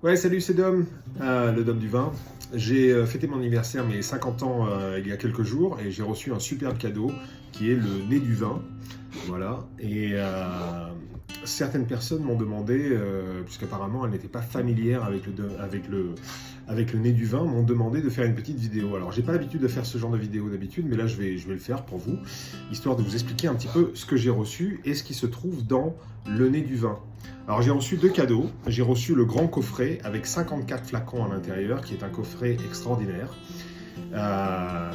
Ouais, salut, c'est Dom, le Dom du vin. J'ai fêté mon anniversaire, mes 50 ans, il y a quelques jours, et j'ai reçu un superbe cadeau qui est le nez du vin. Voilà. Et certaines personnes m'ont demandé, puisqu'apparemment elles n'étaient pas familières avec le nez du vin, m'ont demandé de faire une petite vidéo. Alors, j'ai pas l'habitude de faire ce genre de vidéo d'habitude, mais là je vais le faire pour vous, histoire de vous expliquer un petit peu ce que j'ai reçu et ce qui se trouve dans le nez du vin. Alors j'ai reçu deux cadeaux. J'ai reçu le grand coffret avec 54 flacons à l'intérieur, qui est un coffret extraordinaire, euh,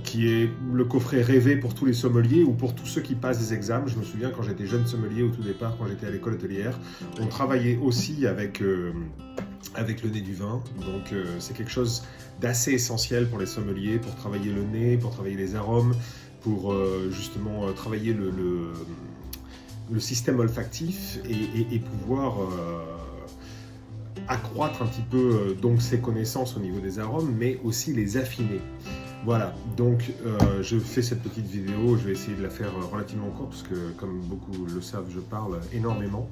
qui est le coffret rêvé pour tous les sommeliers ou pour tous ceux qui passent des examens. Je me souviens quand j'étais jeune sommelier au tout départ, quand j'étais à l'école hôtelière, on travaillait aussi avec le nez du vin. Donc c'est quelque chose d'assez essentiel pour les sommeliers, pour travailler le nez, pour travailler les arômes, pour justement travailler le système olfactif et pouvoir accroître un petit peu donc ses connaissances au niveau des arômes, mais aussi les affiner. Voilà, donc je fais cette petite vidéo, je vais essayer de la faire relativement courte, parce que comme beaucoup le savent, je parle énormément.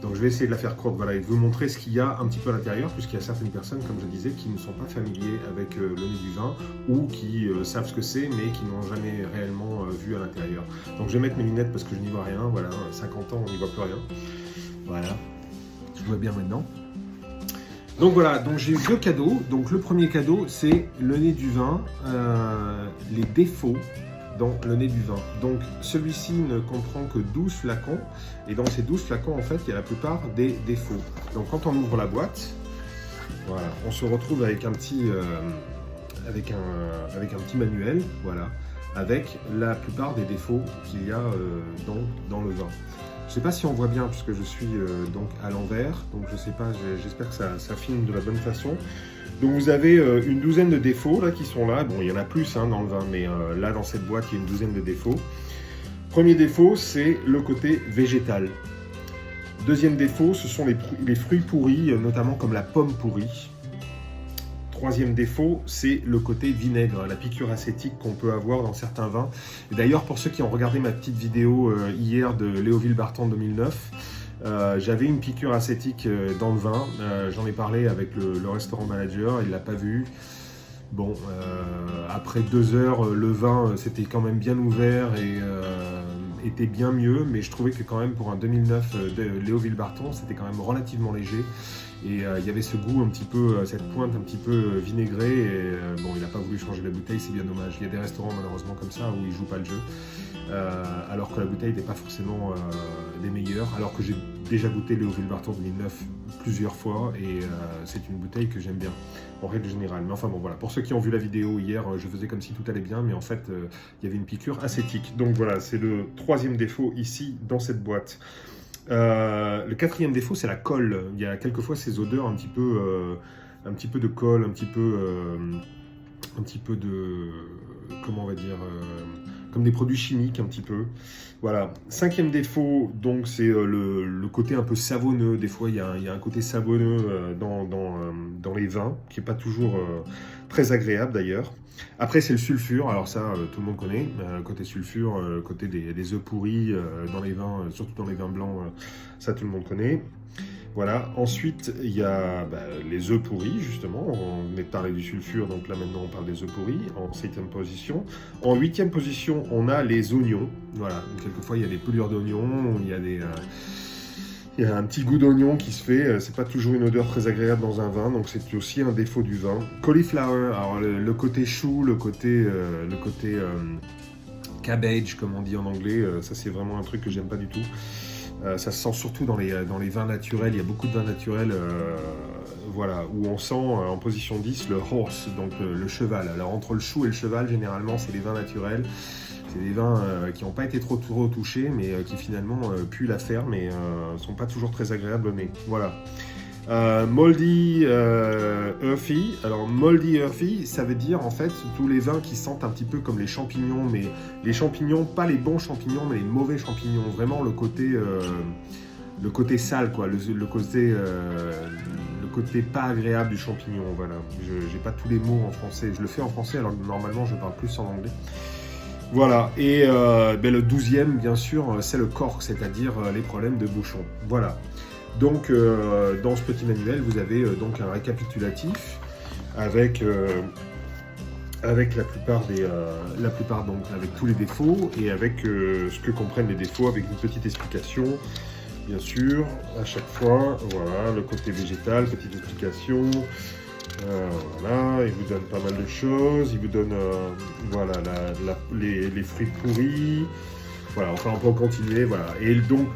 Donc je vais essayer de la faire courte, voilà, et de vous montrer ce qu'il y a un petit peu à l'intérieur, puisqu'il y a certaines personnes, comme je disais, qui ne sont pas familiers avec le nez du vin, ou qui savent ce que c'est, mais qui n'ont jamais réellement vu à l'intérieur. Donc je vais mettre mes lunettes parce que je n'y vois rien, voilà, 50 ans, on n'y voit plus rien. Voilà, je vois bien maintenant. Donc voilà, donc j'ai eu deux cadeaux. Donc le premier cadeau, c'est le nez du vin, les défauts dans le nez du vin. Donc celui-ci ne comprend que 12 flacons, et dans ces 12 flacons, en fait, il y a la plupart des défauts. Donc quand on ouvre la boîte, voilà, on se retrouve avec un petit, avec un petit manuel, voilà, avec la plupart des défauts qu'il y a dans le vin. Je ne sais pas si on voit bien puisque je suis donc à l'envers, donc je sais pas, j'espère que ça filme de la bonne façon. Donc vous avez une douzaine de défauts là qui sont là, bon il y en a plus dans le vin, mais là dans cette boîte il y a une douzaine de défauts. Premier défaut, c'est le côté végétal. Deuxième défaut, ce sont les fruits pourris, notamment comme la pomme pourrie. Troisième défaut, c'est le côté vinaigre, la piqûre acétique qu'on peut avoir dans certains vins. Et d'ailleurs, pour ceux qui ont regardé ma petite vidéo hier de Léoville Barton 2009, j'avais une piqûre acétique dans le vin. J'en ai parlé avec le restaurant manager, il ne l'a pas vu. Bon, après 2 heures, le vin s'était quand même bien ouvert et était bien mieux, mais je trouvais que quand même pour un 2009 de Léoville Barton, c'était quand même relativement léger. Et il y avait ce goût un petit peu, cette pointe un petit peu vinaigrée, et bon, il n'a pas voulu changer la bouteille, c'est bien dommage. Il y a des restaurants malheureusement comme ça où ils ne jouent pas le jeu, alors que la bouteille n'est pas forcément des meilleures, alors que j'ai déjà goûté Léoville Barton 2009 plusieurs fois, et c'est une bouteille que j'aime bien, en règle générale. Mais enfin bon, voilà, pour ceux qui ont vu la vidéo hier, je faisais comme si tout allait bien, mais en fait, il y avait une piqûre acétique. Donc voilà, c'est le troisième défaut ici, dans cette boîte. Le quatrième défaut, c'est la colle. Il y a quelquefois ces odeurs un petit peu de colle, un petit peu de, comment on va dire, comme des produits chimiques un petit peu. Voilà. Cinquième défaut, donc c'est le côté un peu savonneux. Des fois, il y a un côté savonneux dans les vins, qui n'est pas toujours très agréable d'ailleurs. Après, c'est le sulfure. Alors ça, tout le monde connaît. Côté sulfure, côté des œufs pourris dans les vins, surtout dans les vins blancs, ça tout le monde connaît. Voilà. Ensuite, il y a les œufs pourris, justement. On venait de parler du sulfure, donc là maintenant on parle des œufs pourris, en 7e position. En 8e position, on a les oignons. Voilà. Quelquefois, il y a des pelures d'oignons, il y a un petit goût d'oignon qui se fait, c'est pas toujours une odeur très agréable dans un vin, donc c'est aussi un défaut du vin. Cauliflower, alors le côté chou, le côté cabbage, comme on dit en anglais, ça c'est vraiment un truc que j'aime pas du tout. Ça se sent surtout dans les vins naturels, il y a beaucoup de vins naturels voilà, où on sent en position 10 le horse, donc le cheval. Alors entre le chou et le cheval, généralement c'est les vins naturels. C'est des vins qui n'ont pas été trop touchés, mais qui finalement puent la ferme et ne sont pas toujours très agréables au nez. Voilà. Moldy Earthy. Alors Moldy Earthy, ça veut dire en fait tous les vins qui sentent un petit peu comme les champignons, mais les champignons, pas les bons champignons, mais les mauvais champignons. Vraiment le côté sale, quoi, le côté pas agréable du champignon. Voilà. J'ai pas tous les mots en français. Je le fais en français, alors normalement je parle plus en anglais. Voilà, et le 12e, bien sûr, c'est le cork, c'est-à-dire les problèmes de bouchon. Voilà. Donc, dans ce petit manuel, vous avez donc un récapitulatif avec la plupart donc avec tous les défauts et avec ce que comprennent les défauts, avec une petite explication, bien sûr, à chaque fois. Voilà, le côté végétal, petite explication. Voilà, il vous donne pas mal de choses. Il vous donne voilà, les fruits pourris. Voilà, enfin on peut continuer. Voilà. Et donc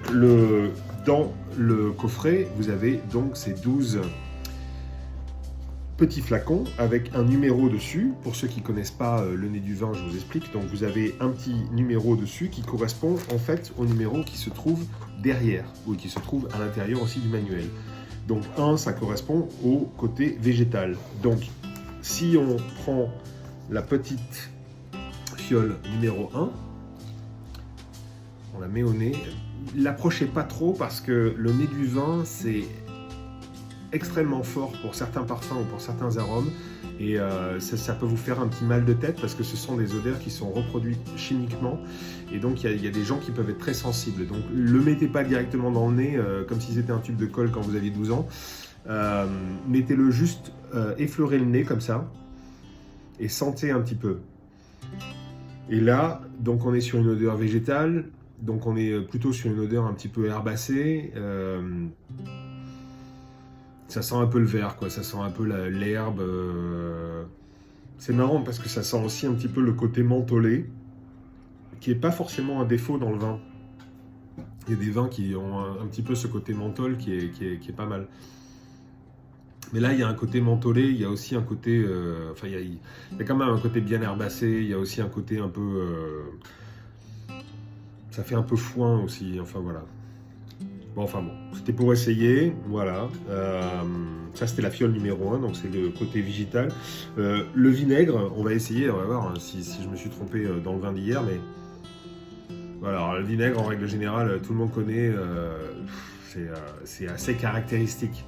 dans le coffret, vous avez donc ces 12 petits flacons avec un numéro dessus. Pour ceux qui ne connaissent pas le nez du vin, je vous explique. Donc vous avez un petit numéro dessus qui correspond en fait au numéro qui se trouve derrière ou qui se trouve à l'intérieur aussi du manuel. Donc 1, ça correspond au côté végétal. Donc si on prend la petite fiole numéro 1, on la met au nez. L'approchez pas trop parce que le nez du vin, c'est extrêmement fort pour certains parfums ou pour certains arômes et ça peut vous faire un petit mal de tête parce que ce sont des odeurs qui sont reproduites chimiquement et donc il y a des gens qui peuvent être très sensibles. Donc le mettez pas directement dans le nez comme si c'était un tube de colle quand vous aviez 12 ans. Mettez-le juste, effleurez le nez comme ça et sentez un petit peu. Et là, donc on est sur une odeur végétale, donc on est plutôt sur une odeur un petit peu herbacée. Ça sent un peu le vert, quoi. Ça sent un peu l'herbe. C'est marrant parce que ça sent aussi un petit peu le côté mentholé, qui n'est pas forcément un défaut dans le vin. Il y a des vins qui ont un petit peu ce côté menthol qui est pas mal. Mais là, il y a un côté mentholé, il y a aussi un côté... enfin, il y a quand même un côté bien herbacé, il y a aussi un côté un peu... ça fait un peu foin aussi, enfin voilà. Bon, enfin bon, c'était pour essayer, voilà. Ça, c'était la fiole numéro 1, donc c'est le côté végétal. Le vinaigre, on va essayer, on va voir hein, si je me suis trompé dans le vin d'hier, mais... Voilà, alors, le vinaigre, en règle générale, tout le monde connaît, c'est assez caractéristique.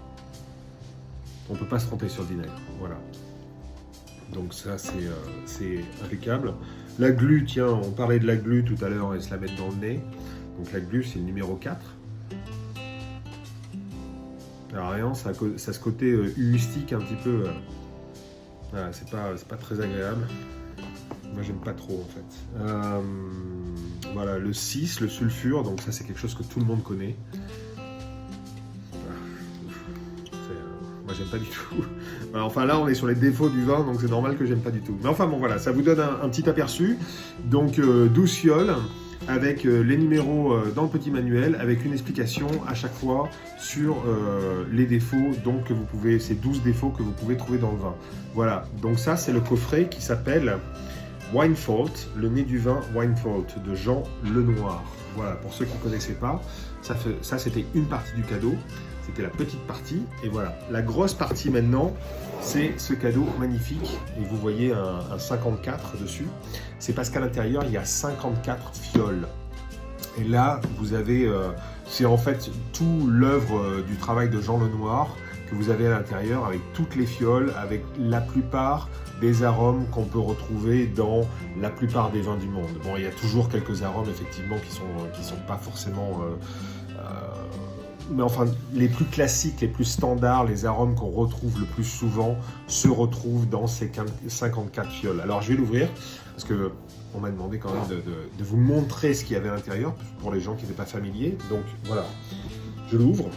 On ne peut pas se tromper sur le vinaigre, voilà. Donc ça, c'est impeccable. La glu, tiens, on parlait de la glu tout à l'heure et se la mettre dans le nez. Donc la glu, c'est le numéro 4. Alors rien, ça a ce côté huistique un petit peu. Voilà, c'est pas très agréable. Moi, j'aime pas trop, en fait. Voilà, le 6, le sulfure, donc ça, c'est quelque chose que tout le monde connaît. Moi, j'aime pas du tout. Voilà, enfin, là, on est sur les défauts du vin, donc c'est normal que j'aime pas du tout. Mais enfin, bon, voilà, ça vous donne un petit aperçu. Donc, 12 fioles avec les numéros dans le petit manuel, avec une explication à chaque fois sur les défauts, donc que vous pouvez, ces 12 défauts que vous pouvez trouver dans le vin. Voilà, donc ça, c'est le coffret qui s'appelle Wine Vault, le nez du vin Wine Vault de Jean Lenoir. Voilà, pour ceux qui ne connaissaient pas, ça c'était une partie du cadeau, c'était la petite partie. Et voilà, la grosse partie maintenant, c'est ce cadeau magnifique. Et vous voyez un 54 dessus. C'est parce qu'à l'intérieur, il y a 54 fioles. Et là, vous avez, c'est en fait tout l'œuvre du travail de Jean Lenoir que vous avez à l'intérieur, avec toutes les fioles, avec la plupart des arômes qu'on peut retrouver dans la plupart des vins du monde. Bon, il y a toujours quelques arômes effectivement qui sont pas forcément... mais enfin, les plus classiques, les plus standards, les arômes qu'on retrouve le plus souvent se retrouvent dans ces 54 fioles. Alors, je vais l'ouvrir parce que on m'a demandé quand même de vous montrer ce qu'il y avait à l'intérieur pour les gens qui n'étaient pas familiers. Donc, voilà, je l'ouvre.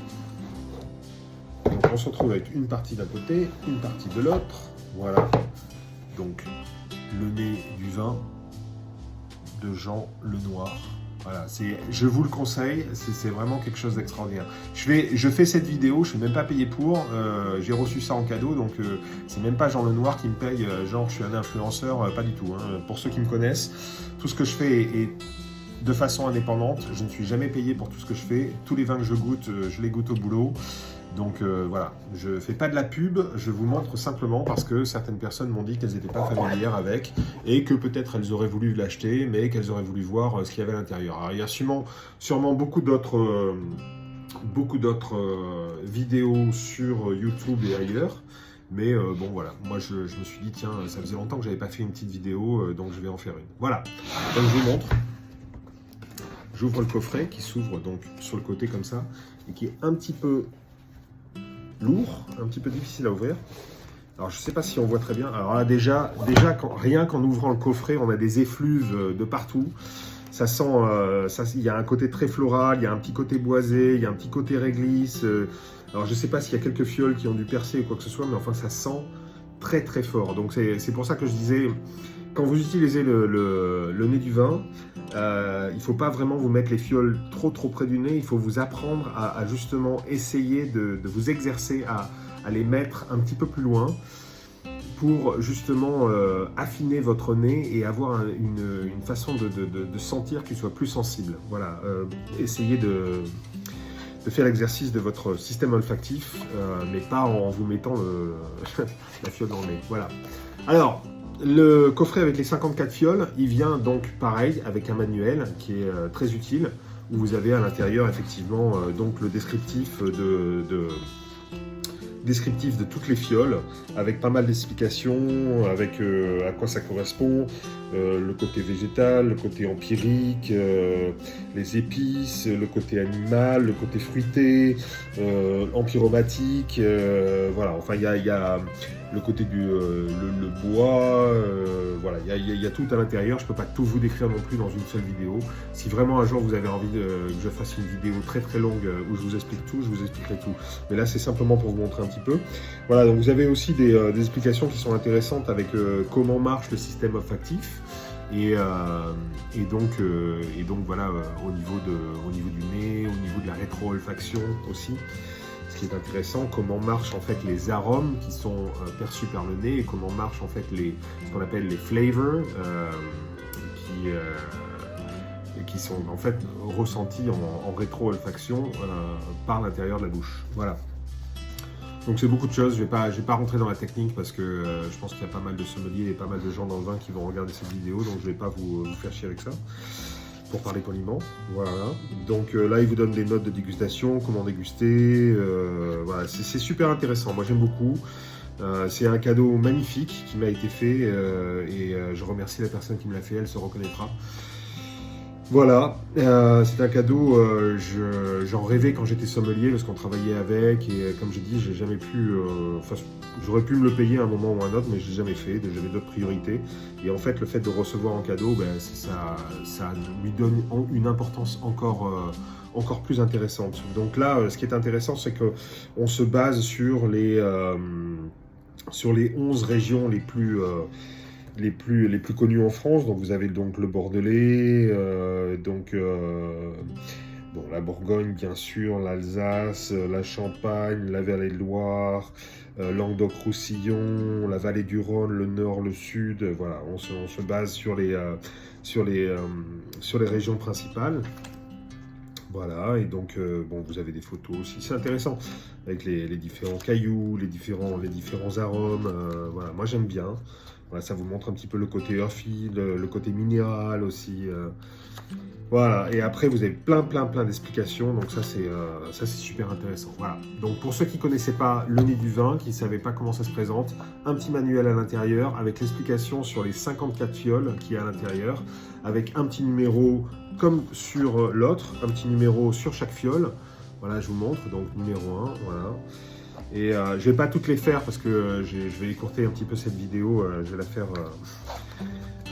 Donc, on se retrouve avec une partie d'un côté, une partie de l'autre. Voilà. Donc, le nez du vin de Jean Lenoir. Voilà, je vous le conseille, c'est vraiment quelque chose d'extraordinaire. Je fais cette vidéo, je ne suis même pas payé pour, j'ai reçu ça en cadeau, donc c'est même pas Jean Lenoir qui me paye, genre je suis un influenceur, pas du tout. Hein. Pour ceux qui me connaissent, tout ce que je fais est de façon indépendante, je ne suis jamais payé pour tout ce que je fais. Tous les vins que je goûte, je les goûte au boulot. Donc voilà, je ne fais pas de la pub, je vous montre simplement parce que certaines personnes m'ont dit qu'elles n'étaient pas familières avec et que peut-être elles auraient voulu l'acheter, mais qu'elles auraient voulu voir ce qu'il y avait à l'intérieur. Alors il y a sûrement beaucoup d'autres vidéos sur YouTube et ailleurs, mais bon voilà, moi je me suis dit tiens, ça faisait longtemps que je n'avais pas fait une petite vidéo, donc je vais en faire une. Voilà, donc je vous montre. J'ouvre le coffret qui s'ouvre donc sur le côté comme ça. et qui est un petit peu lourd, un petit peu difficile à ouvrir. Alors je ne sais pas si on voit très bien. Alors là déjà rien qu'en ouvrant le coffret, on a des effluves de partout. Ça sent, il y a un côté très floral, il y a un petit côté boisé, il y a un petit côté réglisse. Alors je ne sais pas s'il y a quelques fioles qui ont dû percer ou quoi que ce soit, mais enfin ça sent très très fort. Donc c'est pour ça que je disais, quand vous utilisez le nez du vin, il ne faut pas vraiment vous mettre les fioles trop près du nez. Il faut vous apprendre à justement essayer de vous exercer à les mettre un petit peu plus loin pour justement affiner votre nez et avoir une façon de sentir qui soit plus sensible. Voilà, essayez de faire l'exercice de votre système olfactif, mais pas en vous mettant la fiole dans le nez. Voilà. Alors, le coffret avec les 54 fioles, il vient donc pareil avec un manuel qui est très utile, où vous avez à l'intérieur effectivement donc le descriptif de toutes les fioles, avec pas mal d'explications, avec à quoi ça correspond, le côté végétal, le côté empirique, les épices, le côté animal, le côté fruité, empyromatique, voilà, enfin il y a le côté du le bois, voilà, il y a tout à l'intérieur. Je peux pas tout vous décrire non plus dans une seule vidéo. Si vraiment un jour vous avez envie que je fasse une vidéo très longue où je vous explique tout, je vous expliquerai tout. Mais là c'est simplement pour vous montrer un petit peu. Voilà, donc vous avez aussi des explications qui sont intéressantes avec comment marche le système olfactif. Et donc voilà, au niveau du nez, au niveau de la rétro-olfaction aussi. Ce qui est intéressant, comment marchent en fait les arômes qui sont perçus par le nez et comment marchent en fait ce qu'on appelle les flavors qui sont en fait ressentis en rétro-olfaction par l'intérieur de la bouche. Voilà. Donc c'est beaucoup de choses, je vais pas rentrer dans la technique parce que je pense qu'il y a pas mal de sommeliers et pas mal de gens dans le vin qui vont regarder cette vidéo, donc je vais pas vous faire chier avec ça. Pour parler poliment, voilà. Donc là, il vous donne des notes de dégustation, comment déguster, voilà, c'est super intéressant. Moi, j'aime beaucoup. C'est un cadeau magnifique qui m'a été fait et je remercie la personne qui me l'a fait. Elle se reconnaîtra. Voilà, c'est un cadeau. J'en rêvais quand j'étais sommelier parce qu'on travaillait avec et comme je dis, j'ai jamais pu. J'aurais pu me le payer à un moment ou à un autre, mais je l'ai jamais fait. J'avais d'autres priorités. Et en fait, le fait de recevoir en cadeau, ben, ça lui donne une importance encore plus intéressante. Donc là, ce qui est intéressant, c'est qu'on se base sur les 11 régions les plus connues en France. Donc vous avez donc le Bordelais, bon, la Bourgogne bien sûr, l'Alsace, la Champagne, la Vallée de Loire, Languedoc-Roussillon, la Vallée du Rhône, le Nord, le Sud. Voilà, on se base sur les régions principales. Voilà, et donc bon, vous avez des photos aussi, c'est intéressant, avec les différents cailloux, les différents arômes, voilà, moi j'aime bien. Voilà, ça vous montre un petit peu le côté earthy, le côté minéral aussi. Voilà, et après vous avez plein d'explications, donc ça c'est super intéressant. Voilà, donc pour ceux qui ne connaissaient pas le nez du vin, qui ne savaient pas comment ça se présente, un petit manuel à l'intérieur avec l'explication sur les 54 fioles qu'il y a à l'intérieur, avec un petit numéro comme sur l'autre, un petit numéro sur chaque fiole. Voilà, je vous montre, donc numéro 1, voilà. Et je ne vais pas toutes les faire parce que je vais écourter un petit peu cette vidéo, je vais la faire...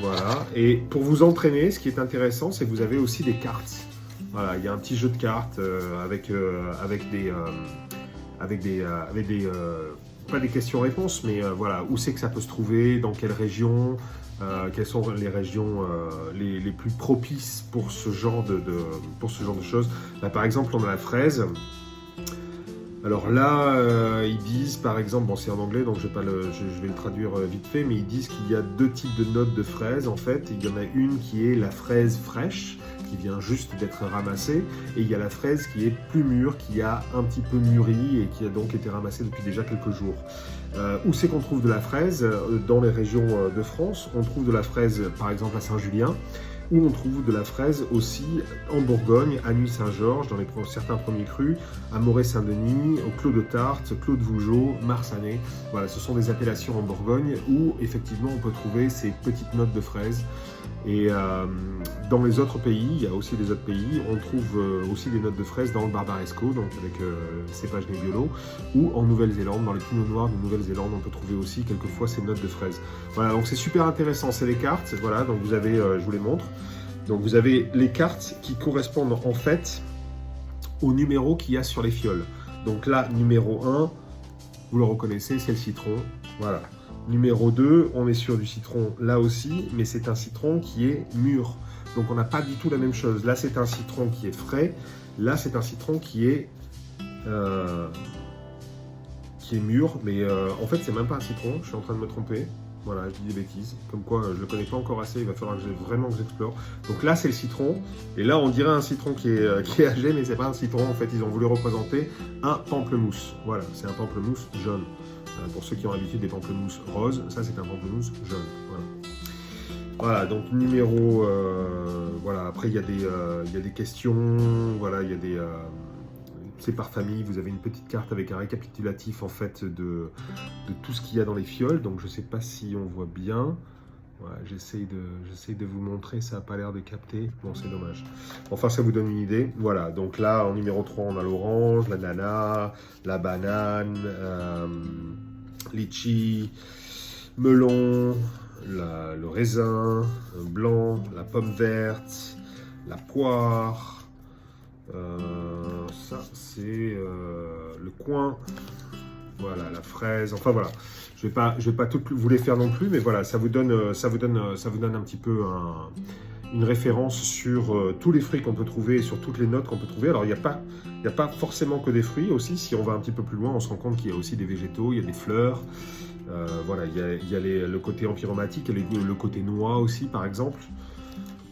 voilà, et pour vous entraîner, ce qui est intéressant, c'est que vous avez aussi des cartes. Voilà, il y a un petit jeu de cartes avec pas des questions-réponses, mais voilà, où c'est que ça peut se trouver, dans quelle région, quelles sont les régions les plus propices pour ce genre de choses. Là, par exemple, on a la fraise. Alors là, ils disent, par exemple, bon c'est en anglais donc je vais le traduire vite fait, mais ils disent qu'il y a 2 types de notes de fraises en fait. Il y en a une qui est la fraise fraîche, qui vient juste d'être ramassée, et il y a la fraise qui est plus mûre, qui a un petit peu mûri et qui a donc été ramassée depuis déjà quelques jours. Où c'est qu'on trouve de la fraise? Dans les régions de France, on trouve de la fraise par exemple à Saint-Julien, où on trouve de la fraise aussi en Bourgogne, à Nuit-Saint-Georges, dans certains premiers crus, à Moret-Saint-Denis, au Clos de Tarte, Clos de Vougeot, Marsanais. Voilà, ce sont des appellations en Bourgogne où effectivement on peut trouver ces petites notes de fraises. Et dans les autres pays, il y a aussi des autres pays, on trouve aussi des notes de fraises dans le Barbaresco, donc avec cépage Nebbiolo, ou en Nouvelle-Zélande, dans les pinots noirs de Nouvelle-Zélande, on peut trouver aussi quelquefois ces notes de fraises. Voilà, donc c'est super intéressant, c'est les cartes, voilà, donc vous avez, je vous les montre, donc vous avez les cartes qui correspondent en fait au numéro qu'il y a sur les fioles. Donc là, numéro 1, vous le reconnaissez, c'est le citron, voilà. Numéro 2, on est sur du citron là aussi, mais c'est un citron qui est mûr. Donc on n'a pas du tout la même chose. Là, c'est un citron qui est frais. Là, c'est un citron qui est mûr. Mais en fait, c'est même pas un citron. Je suis en train de me tromper. Voilà, je dis des bêtises. Comme quoi, je ne le connais pas encore assez. Il va falloir que vraiment que j'explore. Donc là, c'est le citron. Et là, on dirait un citron qui est âgé, mais c'est pas un citron. En fait, ils ont voulu représenter un pamplemousse. Voilà, c'est un pamplemousse jaune. Pour ceux qui ont l'habitude des pamplemousses roses, ça c'est un pamplemousse jaune. Voilà, voilà donc numéro... voilà, après il y a des questions, voilà, il y a des... c'est par famille, vous avez une petite carte avec un récapitulatif en fait de tout ce qu'il y a dans les fioles, donc je ne sais pas si on voit bien. Voilà, j'essaye de vous montrer, ça n'a pas l'air de capter, bon c'est dommage. Enfin ça vous donne une idée, voilà, donc là en numéro 3 on a l'orange, l'ananas, la banane, litchi, melon, le raisin blanc, la pomme verte, la poire, ça c'est le coin, voilà, la fraise, enfin voilà. Je vais pas tout vous les faire non plus, mais voilà, ça vous donne un petit peu une référence sur tous les fruits qu'on peut trouver et sur toutes les notes qu'on peut trouver. Alors, il n'y a pas forcément que des fruits aussi. Si on va un petit peu plus loin, on se rend compte qu'il y a aussi des végétaux, il y a des fleurs. Voilà, il y a le côté empyromatique et le côté noix aussi, par exemple.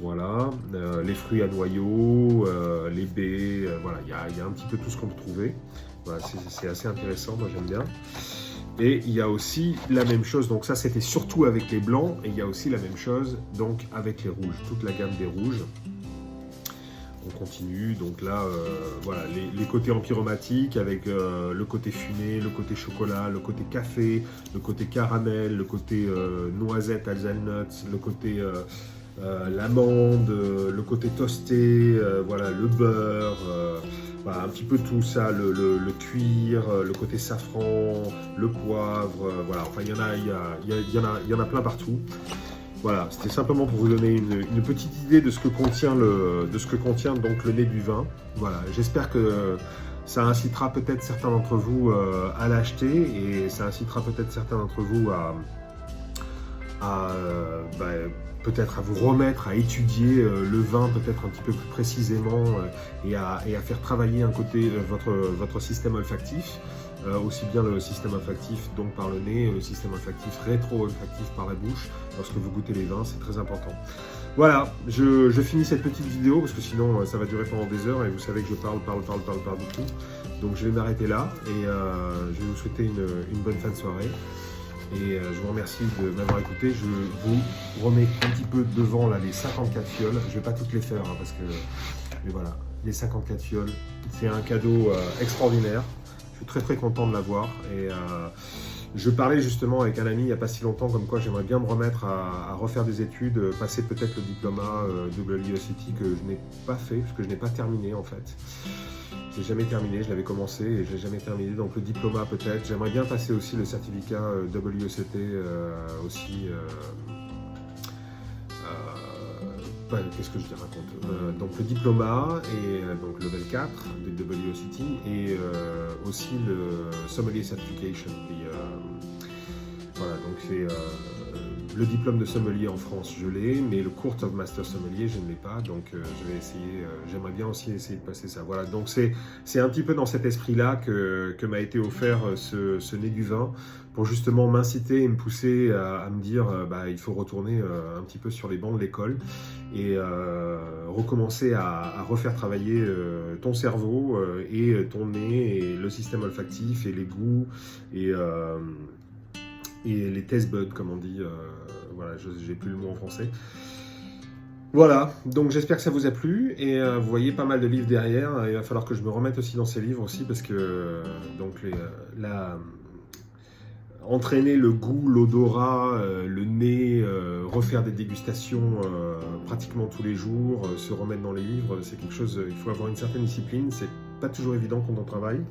Voilà, les fruits à noyaux, les baies, voilà, il y a un petit peu tout ce qu'on peut trouver. Voilà, c'est assez intéressant, moi j'aime bien. Et il y a aussi la même chose, donc ça c'était surtout avec les blancs, et il y a aussi la même chose donc avec les rouges, toute la gamme des rouges. On continue, donc là, voilà, les côtés empyromatiques avec le côté fumé, le côté chocolat, le côté café, le côté caramel, le côté noisette, hazelnut, le côté l'amande, le côté toasté, voilà, le beurre, voilà, un petit peu tout ça, le cuir, le côté safran, le poivre, voilà, enfin il y en a plein partout. Voilà, c'était simplement pour vous donner une petite idée de ce que contient donc le nez du vin. Voilà, j'espère que ça incitera peut-être certains d'entre vous à l'acheter et ça incitera peut-être certains d'entre vous peut-être à vous remettre, à étudier le vin peut-être un petit peu plus précisément et à faire travailler un côté votre système olfactif. Aussi bien le système olfactif donc par le nez, le système olfactif rétro-olfactif par la bouche lorsque vous goûtez les vins, c'est très important. Voilà, je finis cette petite vidéo parce que sinon ça va durer pendant des heures et vous savez que je parle beaucoup. Donc je vais m'arrêter là et je vais vous souhaiter une bonne fin de soirée. Et je vous remercie de m'avoir écouté. Je vous remets un petit peu devant là, les 54 fioles. Je ne vais pas toutes les faire parce que... Mais voilà, les 54 fioles, c'est un cadeau extraordinaire. Je suis très content de l'avoir et je parlais justement avec un ami il n'y a pas si longtemps comme quoi j'aimerais bien me remettre à refaire des études, passer peut-être le diplôme WSET que je n'ai pas fait, parce que je n'ai pas terminé en fait. J'ai jamais terminé, je l'avais commencé et je l'ai jamais terminé, donc le diplôme peut-être. J'aimerais bien passer aussi le certificat WSET aussi. Qu'est-ce que je te raconte donc le diplôme et donc level 4 de WSET et aussi le sommelier certification. Voilà, donc c'est le diplôme de sommelier en France, je l'ai, mais le Court of Master Sommelier, je ne l'ai pas, donc je vais essayer, j'aimerais bien aussi essayer de passer ça. Voilà, donc c'est un petit peu dans cet esprit-là que m'a été offert ce nez du vin, pour justement m'inciter et me pousser à me dire il faut retourner un petit peu sur les bancs de l'école et recommencer à refaire travailler ton cerveau et ton nez et le système olfactif et les goûts et les taste buds comme on dit, voilà, j'ai plus le mot en français. Voilà, donc j'espère que ça vous a plu et vous voyez pas mal de livres derrière. Il va falloir que je me remette aussi dans ces livres aussi parce que donc entraîner le goût, l'odorat, le nez, refaire des dégustations pratiquement tous les jours, se remettre dans les livres, c'est quelque chose, il faut avoir une certaine discipline, c'est pas toujours évident quand on travaille,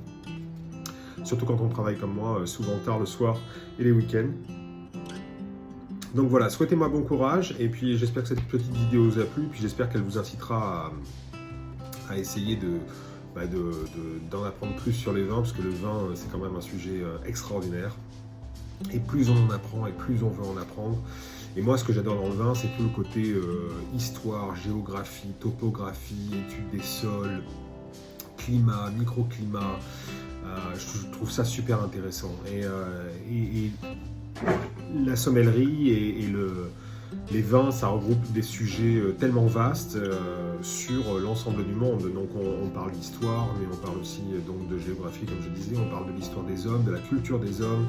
surtout quand on travaille comme moi, souvent tard le soir et les week-ends. Donc voilà, souhaitez-moi bon courage et puis j'espère que cette petite vidéo vous a plu, puis j'espère qu'elle vous incitera à essayer d'en apprendre plus sur les vins, parce que le vin c'est quand même un sujet extraordinaire. Et plus on en apprend et plus on veut en apprendre. Et moi, ce que j'adore dans le vin, c'est tout le côté histoire, géographie, topographie, étude des sols, climat, microclimat. Je trouve ça super intéressant. Et la sommellerie les vins, ça regroupe des sujets tellement vastes sur l'ensemble du monde. Donc on parle d'histoire, mais on parle aussi donc de géographie, comme je disais. On parle de l'histoire des hommes, de la culture des hommes,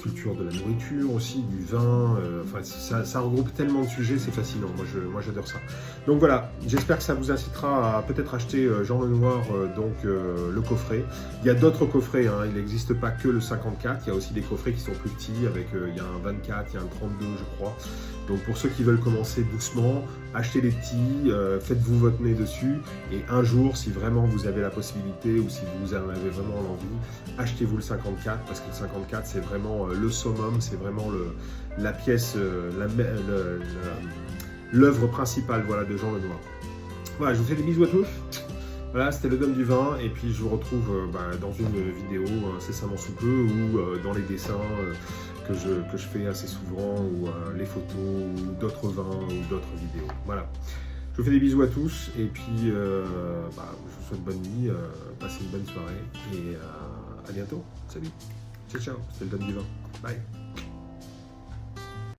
culture de la nourriture aussi, du vin, enfin ça regroupe tellement de sujets, c'est fascinant, moi j'adore ça. Donc voilà, j'espère que ça vous incitera à peut-être acheter Jean Lenoir, le coffret. Il y a d'autres coffrets, hein, il n'existe pas que le 54, il y a aussi des coffrets qui sont plus petits, avec il y a un 24, il y a un 32 je crois. Donc pour ceux qui veulent commencer doucement, achetez les petits, faites-vous votre nez dessus, et un jour, si vraiment vous avez la possibilité, ou si vous en avez vraiment l'envie, achetez-vous le 54, parce que le 54 c'est vraiment le summum, c'est vraiment la pièce, l'œuvre principale, voilà, de Jean Lenoir. Voilà, je vous fais des bisous à tous. Voilà, c'était le Dôme du Vin, et puis je vous retrouve dans une vidéo incessamment sous peu, ou dans les dessins que je fais assez souvent, ou les photos, ou d'autres vins, ou d'autres vidéos. Voilà. Je vous fais des bisous à tous, et puis je vous souhaite bonne nuit, passez une bonne soirée, et à bientôt. Salut. Ciao, ciao. C'était le Dôme du Vin. Bye.